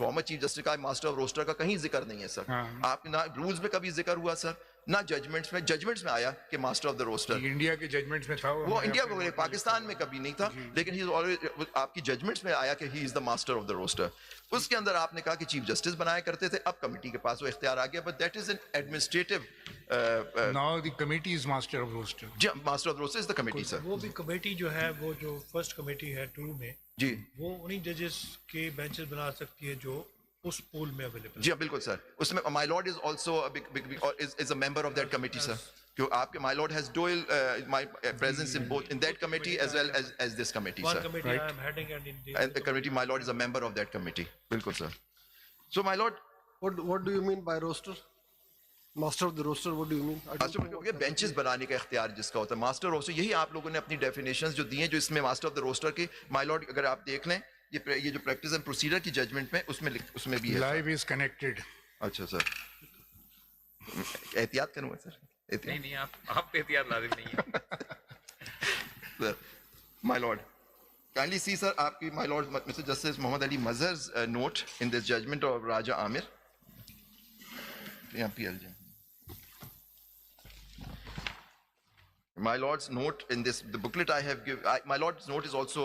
Former chief justice का master of roster का कहीं जिक्र नहीं है सर। आपके ना रूल्स में कभी जिक्र हुआ सर, ना जजमेंट्स में आया कि master of the roster. India के जजमेंट्स में था वो इंडिया को, पाकिस्तान में कभी नहीं था, लेकिन ही ऑलवेज आपकी जजमेंट्स में आया कि he is the master of the roster. उसके अंदर आपने कहा कि चीफ जस्टिस बनाया करते थे, अब कमेटी के पास वो इख्तियार आ गया, but that is an administrative. Now the committee is master of roster. जी, master of roster is the committee sir. वो भी कमेटी जो है, वो जो फर्स्ट कमेटी है 2 में जी, वो उन्हीं जजेस के बेंचेस बना सकती है जो उस पूल में अवेलेबल। जी बिल्कुल सर। उसमें my lord is also is a member of that committee sir. क्यों आपके my lord has dual my presence in both in that committee as well as this committee sir. Committee I am heading and the committee my lord is a member of that committee। बिल्कुल sir. So my lord, what do you mean by roster? Master of the roster, what do you mean? ये benches बनाने का इख्तियार जिसका होता है master roster, यही आप लोगों ने अपनी डेफिनेशंस जो दी हैं, जो इसमें मास्टर ऑफ द रोस्टर की माय लॉर्ड अगर आप देख लें, ये जो प्रैक्टिस एंड प्रोसीजर की जजमेंट में उसमें भी है। Live is connected. अच्छा सर, एहतियात करूंगा सर। नहीं आप एहतियात लाजिम नहीं है। My lord kindly see sir आपकी my lord mister justice Mohammad Ali Mazhar's note in this judgment of Raja Aamir. यहाँ PLJ my lord's note in this, the booklet I have given, my lord's note is also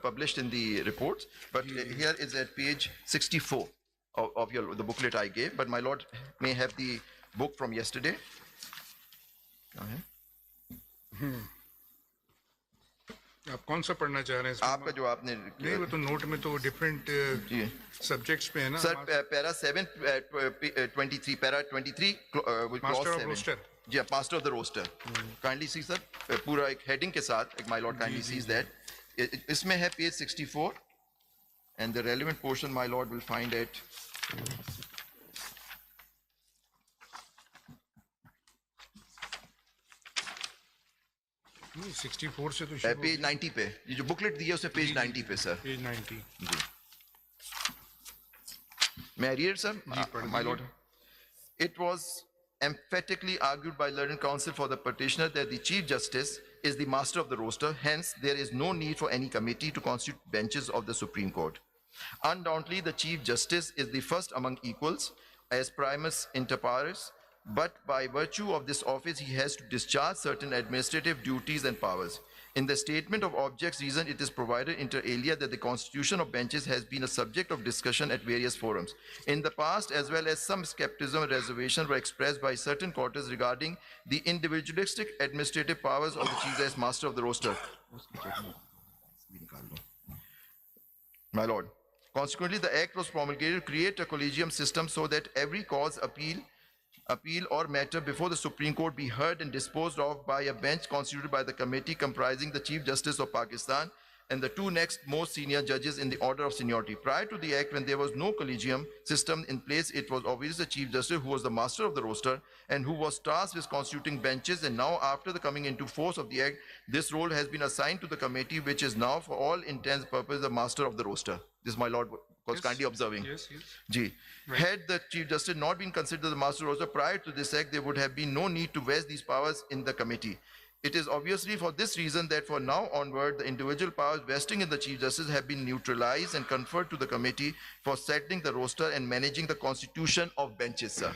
published in the reports, but here is at page 64 of the booklet I gave, but my lord may have the book from yesterday. आप कौन सा पढ़ना चाह रहे हैं? आपका जो आपने नहीं, वो तो नोट में तो डिफरेंट सब्जेक्ट्स पे है ना sir. Para 723 para 23 master of roster. जी, master of the roster. Kindly see sir, पूरा एक हेडिंग के साथ, एक my lord kindly sees that इसमें है page 64 and the relevant portion my lord will find at 64 से तो पेज 90 पे, ये जो बुकलेट दी है उसमें पेज 90 पे सर। पेज 90 जी। May I read it, sir? My lord. It was emphatically argued by learned counsel for the petitioner that the Chief Justice is the master of the roster. Hence, there is no need for any committee to constitute benches of the Supreme Court. Undoubtedly, the Chief Justice is the first among equals as primus inter pares, but by virtue of this office, he has to discharge certain administrative duties and powers. In the statement of objects reason, it is provided inter alia that the constitution of benches has been a subject of discussion at various forums. In the past, as well as some skepticism and reservation were expressed by certain quarters regarding the individualistic administrative powers of the Chief Justice, Master of the Roster. My Lord, consequently, the Act was promulgated to create a collegium system so that every cause, appeal or matter before the Supreme Court be heard and disposed of by a bench constituted by the committee comprising the Chief Justice of Pakistan and the 2 next most senior judges in the order of seniority. Prior to the Act, when there was no collegium system in place, it was obvious the Chief Justice who was the master of the roster and who was tasked with constituting benches, and now after the coming into force of the Act, this role has been assigned to the committee, which is now for all intents and purposes the master of the roster. This my lord was kindly observing. Yes. G. Right. Had the Chief Justice not been considered the master roster prior to this Act, there would have been no need to vest these powers in the committee. It is obviously for this reason that for now onward, the individual powers vesting in the Chief Justice have been neutralized and conferred to the committee for settling the roster and managing the constitution of benches, sir.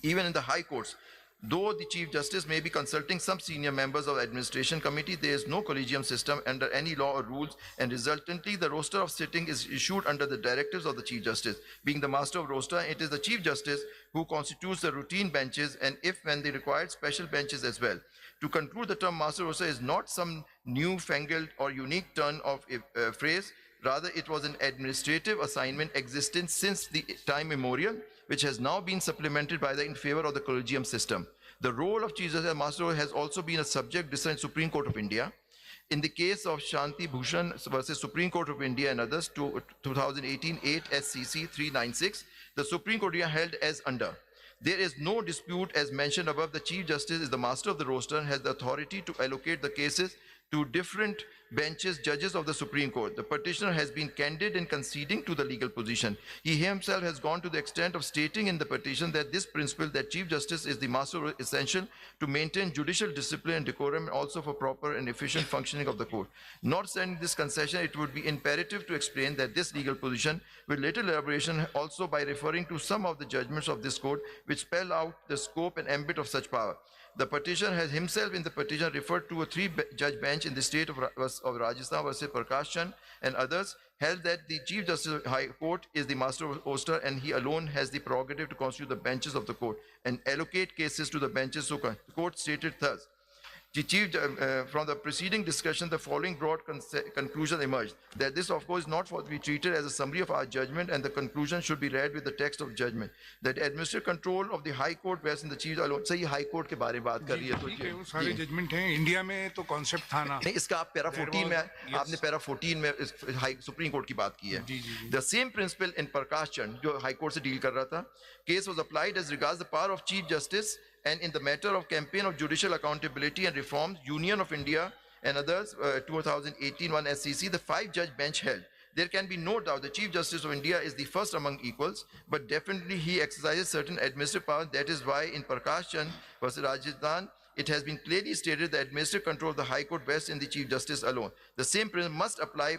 Even in the high courts, though the Chief Justice may be consulting some senior members of the administration committee, there is no collegium system under any law or rules, and resultantly the roster of sitting is issued under the directives of the Chief Justice. Being the master of roster, it is the Chief Justice who constitutes the routine benches, and if when they required special benches as well. To conclude, the term master roster is not some newfangled or unique turn of phrase. Rather, it was an administrative assignment existing since the time immemorial, which has now been supplemented by in favor of the collegium system. The role of Chief Justice as Master has also been a subject decision in Supreme Court of India. In the case of Shanti Bhushan versus Supreme Court of India and others, 2018 8 SCC 396, the Supreme Court of India held as under. There is no dispute, as mentioned above, the Chief Justice is the master of the roster and has the authority to allocate the cases to different benches, judges of the Supreme Court. The petitioner has been candid in conceding to the legal position. He himself has gone to the extent of stating in the petition that this principle that Chief Justice is the master is essential to maintain judicial discipline and decorum and also for proper and efficient functioning of the court. Notwithstanding this concession, it would be imperative to explain that this legal position with little elaboration also by referring to some of the judgments of this court which spell out the scope and ambit of such power. The petitioner has himself in the petition referred to a three-judge bench in the state of Rajasthan versus Prakash Chand and others, held that the Chief Justice of the High Court is the master of roster and he alone has the prerogative to constitute the benches of the court and allocate cases to the benches. So the court stated thus. From the preceding discussion, the following broad conclusion emerged, that this of course is not for to be treated as a summary of our judgment and the conclusion should be read with the text of judgment. That administrative control of the High Court rests in the Chief alone. सही High Court के बारे में बात कर रही है तो ये वो सारे जजमेंट हैं इंडिया में तो कॉन्सेप्ट था ना नहीं इसका आप पैरा 14 में आपने पैरा 14 में हाई सुप्रीम कोर्ट की बात की है the same principle in Prakash Chand जो हाई कोर्ट से डील कर रहा था case was applied as regards the power of chief justice and in the matter of campaign of judicial accountability and reforms, Union of India and others, 2018 one SCC, the 5-judge bench held. There can be no doubt the Chief Justice of India is the first among equals, but definitely he exercises certain administrative powers. That is why in Prakash Chand versus Rajasthan, it has been clearly stated that administrative control of the High Court rests in the Chief Justice alone. The same principle must apply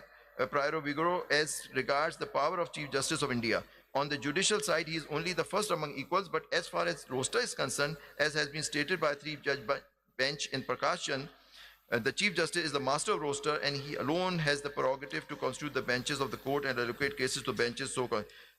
prior vigor as regards the power of Chief Justice of India. On the judicial side, he is only the first among equals, but as far as roster is concerned, as has been stated by a 3-judge bench in Prakash Chand, the Chief Justice is the master of roster and he alone has the prerogative to constitute the benches of the court and allocate cases to benches. So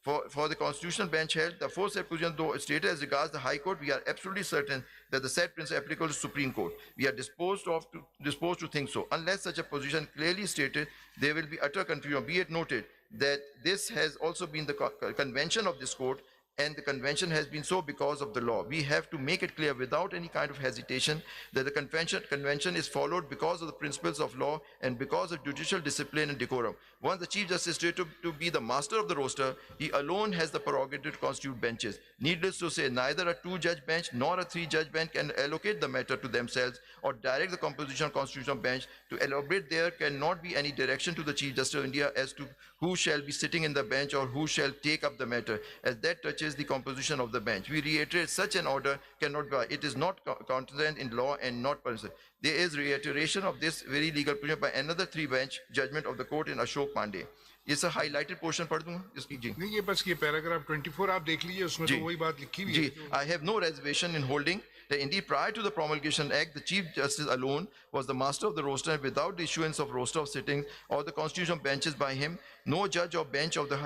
for the constitutional bench held, the foresaid position though stated as regards the High Court, we are absolutely certain that the said principle is applicable to Supreme Court. We are disposed to think so. Unless such a position clearly stated, there will be utter confusion. Be it noted that this has also been the convention of this court, and the convention has been so because of the law. We have to make it clear without any kind of hesitation that the convention is followed because of the principles of law and because of judicial discipline and decorum. Once the Chief Justice stated to be the master of the roster, he alone has the prerogative to constitute benches. Needless to say, neither a 2-judge bench nor a 3-judge bench can allocate the matter to themselves or direct the composition of constitutional bench. To elaborate, there cannot be any direction to the Chief Justice of India as to who shall be sitting in the bench or who shall take up the matter, as that touches the composition of the bench. We reiterate such an order cannot be, it is not contained in law and not permissible. There is reiteration of this very legal provision by another 3-bench judgment of the court in Ashok Pandey. ये सब highlighted portion पढ़ दूँगा इसकी जी नहीं ये बस ये paragraph 24 आप देख लीजिए उसमें तो वही बात लिखी हुई है I have no reservation in holding that indeed prior to the promulgation act the Chief Justice alone was the master of the roster and without the issuance of roster of sittings or the constitutional benches by him no judge or bench of the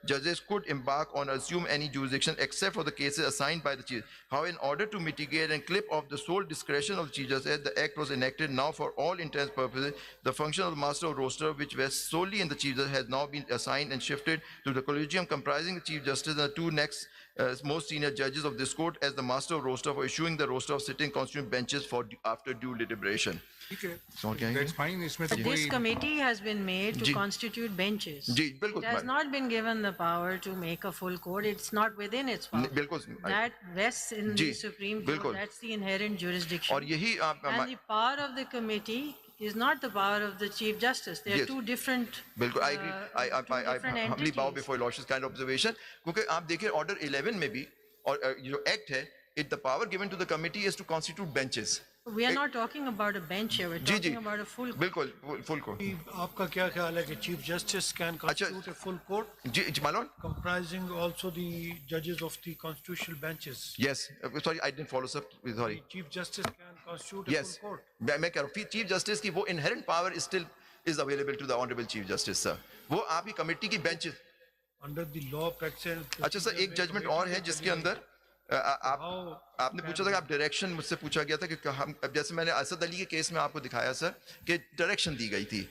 judges could embark on or assume any jurisdiction except for the cases assigned by the Chief. However, in order to mitigate and clip off the sole discretion of the Chief Justice, the act was enacted now for all intents and purposes. The function of the master of roster, which rests solely in the Chief Justice, has now been assigned and shifted to the collegium comprising the Chief Justice and the 2 next most senior judges of this court as the master of roster for issuing the roster of sitting constituent benches for after due deliberation. That's fine. But this committee has been made to constitute benches. It has not been given the power to make a full court. It's not within its power. That rests in the Supreme Court. That's the inherent jurisdiction. And the power of the committee is not the power of the Chief Justice. They are two different I agree. I humbly bow before your Lordship's kind observation. Because आप देखिए order 11 में भी और जो act है, the power given to the committee is to constitute benches. We are not talking about a bench here. We're talking about a full court. बिल्कुल full court. आपका क्या ख्याल है कि Chief Justice can constitute a full court? Ji my lord. Comprising also the judges of the constitutional benches. Yes. Sorry, I didn't follow sir. Sorry. The Chief Justice can constitute a full court. मैं कह रहा हूँ Chief Justice की वो inherent power is still available to the Honorable Chief Justice sir. वो आपकी committee की benches. Under the law practice. अच्छा सर एक judgment और है जिसके अंदर आपने पूछा था कि आप डायरेक्शन मुझसे पूछा गया था कि हम जैसे मैंने असद अली के केस में आपको दिखाया सर कि डायरेक्शन दी गई थी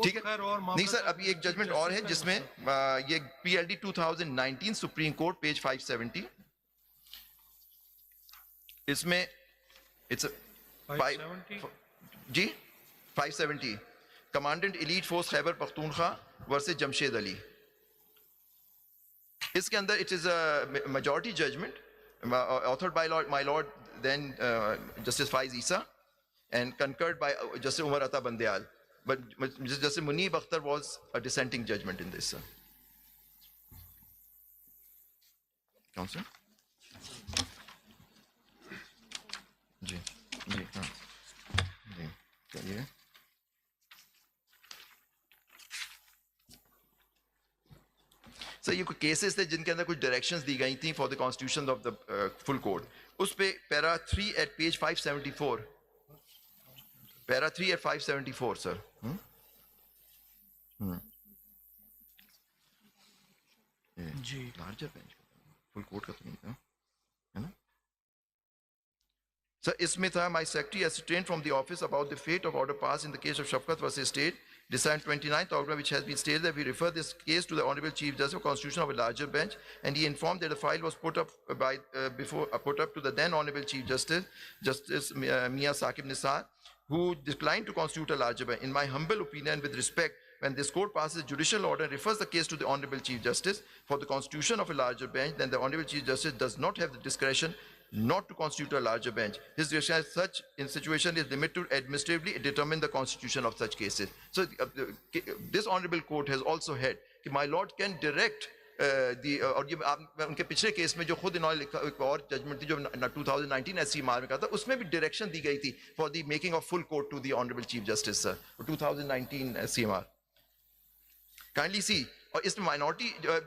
ठीक है नहीं सर अभी एक जजमेंट और है जिसमें ये PLD 2019 सुप्रीम कोर्ट पेज 570 इसमें इट्स 570 जी 570 commandant elite force Khyber Pakhtunkhwa versus Jamshed Ali इसके अंदर it is a majority judgment authored by my lord then Justice Faiz Issa and concurred by Justice Umar Ata Bandial. But Justice Muneeb Akhtar was a dissenting judgment in this, sir. Counsel? जी जी हाँ जी चलिए sir ये कोई cases थे जिनके अंदर कुछ directions दी गई थी for the constitution of the full court उस पे para 3 at page 574 para 3 at 574 sir ji larger bench full court का तो नहीं था है ना Sir, इसमें था my secretary ascertained from the office about the fate of order passed in the case of Shafqat versus State, decided 29th October, which has been stated that we refer this case to the Honorable Chief Justice of Constitution of a larger bench, and he informed that the file was put up put up to the then Honorable Chief Justice, Justice Mia Saqib Nisar, who declined to constitute a larger bench. In my humble opinion, with respect, when this court passes a judicial order and refers the case to the Honorable Chief Justice for the constitution of a larger bench, then the Honorable Chief Justice does not have the discretion not to constitute a larger bench. His discretion as such in situation is limited to administratively determine the constitution of such cases. So this honorable court has also had that my lord can direct और ये उनके पिछले case में जो खुद इन्होंने लिखा एक और जजमेंट थी जो 2019 SCMR में कहा था उसमें भी डायरेक्शन दी गई थी for the making of full court to the honourable chief justice sir 2019 SCMR. Kindly see, or is the minority, the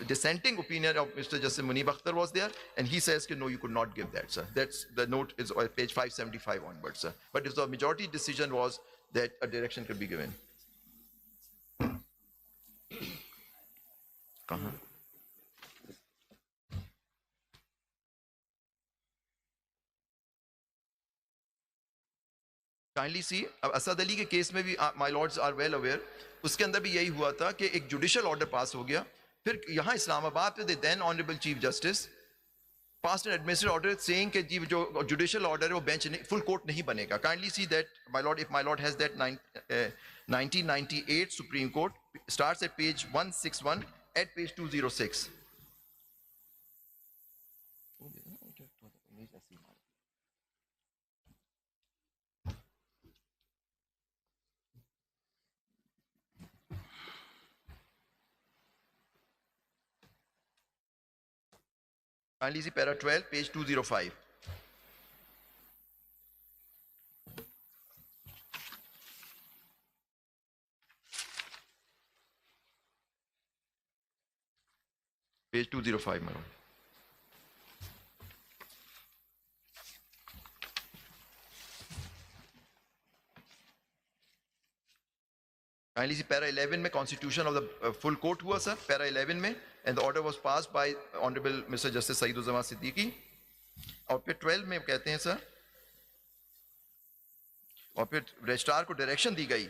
dissenting opinion of Mr. Justice Muneeb Akhtar was there, and he says, no, you could not give that, sir. That's the note is on page 575 onwards, sir. But if the majority decision was that a direction could be given. Kindly see, Asad Ali के case में भी my lords are well aware, उसके अंदर भी यही हुआ था कि एक जुडिशियल ऑर्डर पास हो गया, फिर यहाँ इस्लामाबाद पे then honourable chief justice passed an administrative order saying कि जी जो जुडिशियल ऑर्डर है वो बेंच फुल कोर्ट नहीं बनेगा. Kindly see that, my lord, if my lord has that 1998 Supreme Court starts at page 161 at page 206. Kindly see para 12, page 205. Page 205, my lord. Kindly see para 11 में constitution of the full court हुआ sir, para 11 में, and the order was passed by Honorable Mr. Justice Saeed-uz-Zaman Siddiqui. और फिर 12 में कहते हैं sir, और फिर registrar को direction दी गई,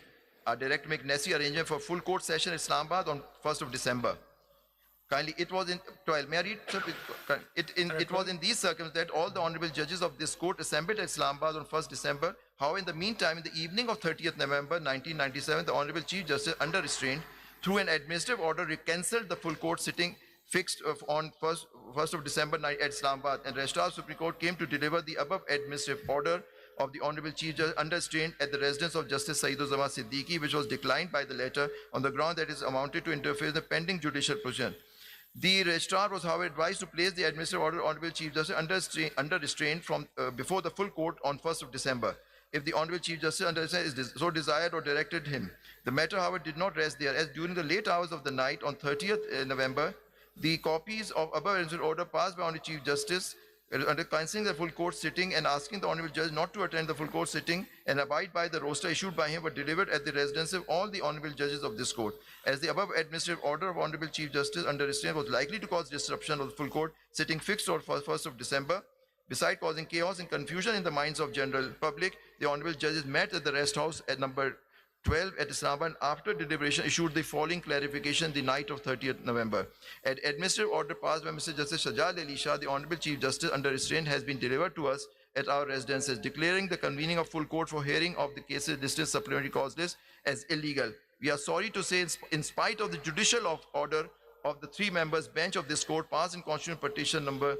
direct make necessary arrangement for full court session in Islamabad on 1st of December. Kindly, it was in 12. May I read? Sir, it was in these circumstances that all the honorable judges of this court assembled at Islamabad on 1st December. However, in the meantime, in the evening of 30th November 1997, the Honorable Chief Justice, under restraint, through an administrative order, cancelled the full court sitting fixed on 1st of December night at Islamabad, and Registrar of Supreme Court came to deliver the above administrative order of the Honorable Chief Justice under restraint at the residence of Justice Saeed-uz-Zaman Siddiqui, which was declined by the latter on the ground that it amounted to interfere with the pending judicial proceeding. The registrar was, however, advised to place the administrative order of Honorable Chief Justice under restraint from before the full court on 1st of December. If the Honorable Chief Justice under restraint so desired or directed him. The matter, however, did not rest there, as during the late hours of the night on 30th November, the copies of above administrative order passed by Honorable Chief Justice under cancelling the full court sitting and asking the Honorable Judge not to attend the full court sitting and abide by the roster issued by him were delivered at the residence of all the Honorable Judges of this court. As the above administrative order of Honorable Chief Justice under restraint was likely to cause disruption of the full court sitting fixed on 1st of December, besides causing chaos and confusion in the minds of general public, the Honorable Judges met at the rest house at number 12 at Islamabad after deliberation issued the following clarification the night of 30th November. An administrative order passed by Mr. Justice Shajad Ali Shah, the Honorable Chief Justice under restraint, has been delivered to us at our residences, declaring the convening of full court for hearing of the cases listed supplementary cause list as illegal. We are sorry to say, in spite of the judicial order of the 3 members bench of this court passed in constitutional petition number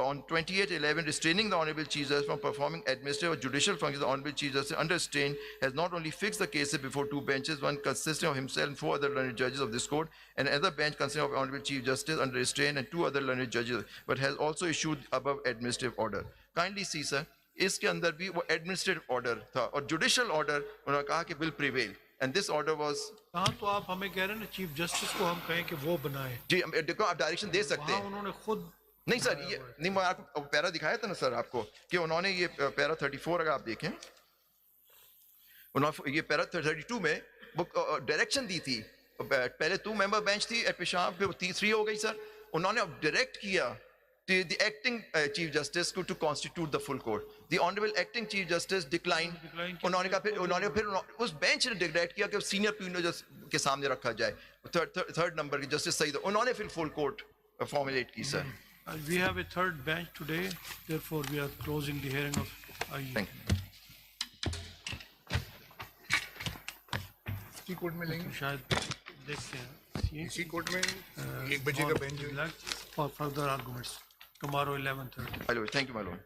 on 28/11 restraining the Honorable Chief Justice from performing administrative or judicial functions. The Honorable Chief Justice under restraint has not only fixed the cases before 2 benches, one consisting of himself and 4 other learned judges of this court, and another bench consisting of Honorable Chief Justice under restraint and 2 other learned judges, but has also issued above administrative order. Kindly see, sir, इसके अंदर भी वो administrative order था और judicial order उन्होंने कहा कि will prevail. And this order was. हाँ तो आप हमें कह रहे हैं ना चीफ जस्टिस को हम कहें कि वो बनाए. जी देखो आप डायरेक्शन दे सकते हैं. उन्होंने खुद नहीं सर ये नहीं मैं आपको पैरा दिखाया था ना सर आपको कि उन्होंने ये पैरा 34 अगर आप देखें उन्होंने ये पैरा 32 में वो डायरेक्शन दी थी. पहले 2 member bench थी एट पेशाब फिर 3 हो गई सर. उन्होंने अब डायरेक्ट किया the acting Chief Justice to constitute the full court. The Honorable Acting Chief Justice declined. उन्होंने कहा फिर उस बेंच ने डिक्लेयर किया कि सीनियर प्यूनल जज के सामने रखा जाए. थर्ड नंबर के जस्टिस सईद उन्होंने फिर फुल कोर्ट फॉर्मुलेट की sir. We have a third bench today, therefore we are closing the hearing of IE. Thank you. इसी कोर्ट में लेंगे. शायद देखते हैं. इसी कोर्ट में 1 बजे का bench for further arguments tomorrow 11:30. Thank you, my lord.